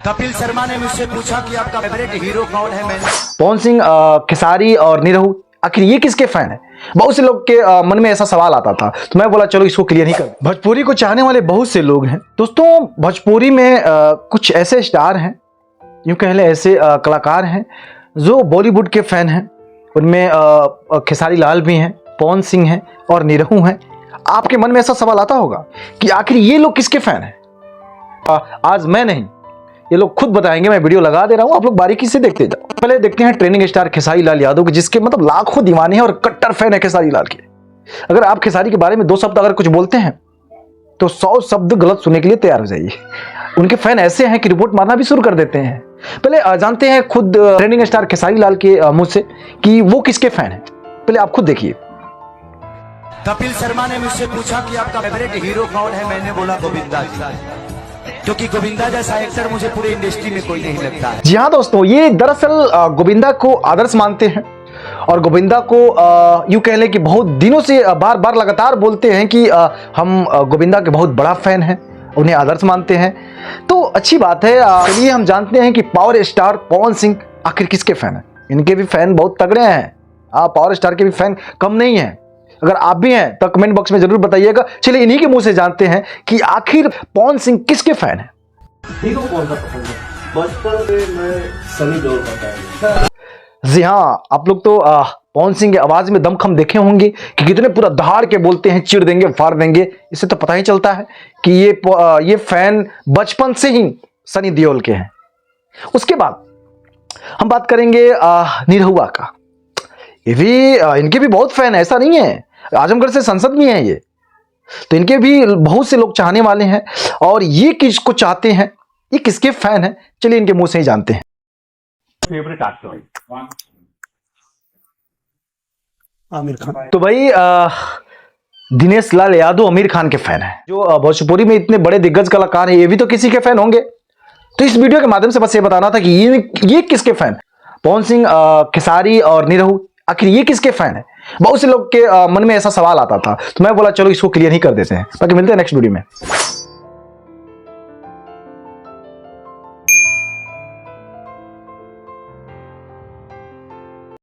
कपिल शर्मा ने मुझसे पूछा कि आपका फेवरेट हीरो कौन है। मैंने पवन सिंह, खेसारी और निरहू, आखिर ये किसके फैन है? बहुत से लोग के मन में ऐसा सवाल आता था, तो मैं बोला चलो इसको क्लियर ही कर। भोजपुरी को चाहने वाले बहुत से लोग हैं दोस्तों। भोजपुरी में कुछ ऐसे स्टार हैं, यूं कह लें ऐसे कलाकार हैं जो बॉलीवुड के फैन हैं। उनमें खेसारी लाल भी हैं, पवन सिंह हैं और निरहू हैं। आपके मन में ऐसा सवाल आता होगा कि आखिर ये लोग किसके फैन हैं? आज मैं नहीं, ये लोग खुद बताएंगे। मैं वीडियो लगा दे रहा हूं, आप लोग बारीकी से देखते जाओ। पहले देखते हैं ट्रेनिंग स्टार खेसारी लाल यादव के, जिसके मतलब लाखों दीवाने हैं और कट्टर फैन है खेसारी लाल के। अगर आप खेसारी के बारे में 2 शब्द अगर कुछ बोलते हैं तो 100 शब्द गलत सुनने के लिए तैयार हो जाइए। उनके फैन ऐसे हैं कि रिपोर्ट मारना भी शुरू कर देते हैं। पहले जानते हैं खुद ट्रेनिंग स्टार खेसारी लाल के मुंह से कि वो किसके फैन है। पहले आप खुद देखिए। कपिल शर्मा ने मुझसे पूछा कि आपका फेवरेट हीरो कौन है। मैंने बोला गोविंदा जी, क्योंकि गोविंदा जैसा एक्टर मुझे पूरी इंडस्ट्री में कोई नहीं लगता है। जी हाँ दोस्तों, ये दरअसल गोविंदा को आदर्श मानते हैं और गोविंदा को यूं कह लें कि बहुत दिनों से बार बार लगातार बोलते हैं कि हम गोविंदा के बहुत बड़ा फैन हैं, उन्हें आदर्श मानते हैं। तो अच्छी बात है। चलिए हम जानते हैं कि पावर स्टार पवन सिंह आखिर किसके फैन हैं। इनके भी फैन बहुत तगड़े हैं। पावर स्टार के भी फैन कम नहीं हैं। अगर आप भी हैं तो कमेंट बॉक्स में जरूर बताइएगा। चलिए इन्हीं के मुंह से जानते हैं कि आखिर पवन सिंह किसके फैन हैं। हीरो कौन सा पसंद है? बचपन से मैं सनी देओल का फैन। जी हाँ, आप लोग तो पवन सिंह की आवाज में दमखम देखे होंगे कि कितने पूरा दहाड़ के बोलते हैं, चिढ़ देंगे, फाड़ देंगे। इससे तो पता ही चलता है कि ये फैन बचपन से ही सनी देओल के हैं। उसके बाद हम बात करेंगे निरहुआ का। ये भी इनके भी बहुत फैन है, ऐसा नहीं है। आजमगढ़ से संसद भी हैं ये, तो इनके भी बहुत से लोग चाहने वाले हैं। और ये किसको चाहते हैं, ये किसके फैन हैं, चलिए इनके मुंह से ही जानते हैं। Favourite actor Aamir Khan. तो भाई दिनेश लाल यादव आमिर खान के फैन हैं। जो भोजपुरी में इतने बड़े दिग्गज कलाकार हैं, ये भी तो किसी के फैन होंगे। तो इस वीडियो के माध्यम से बस ये बताना था कि ये किसके फैन। पवन सिंह, खेसारी और निरहू, आखिर ये किसके फैन है? बहुत से लोग के मन में ऐसा सवाल आता था, तो मैं बोला चलो इसको क्लियर ही कर देते हैं। बाकी मिलते हैं नेक्स्ट वीडियो में।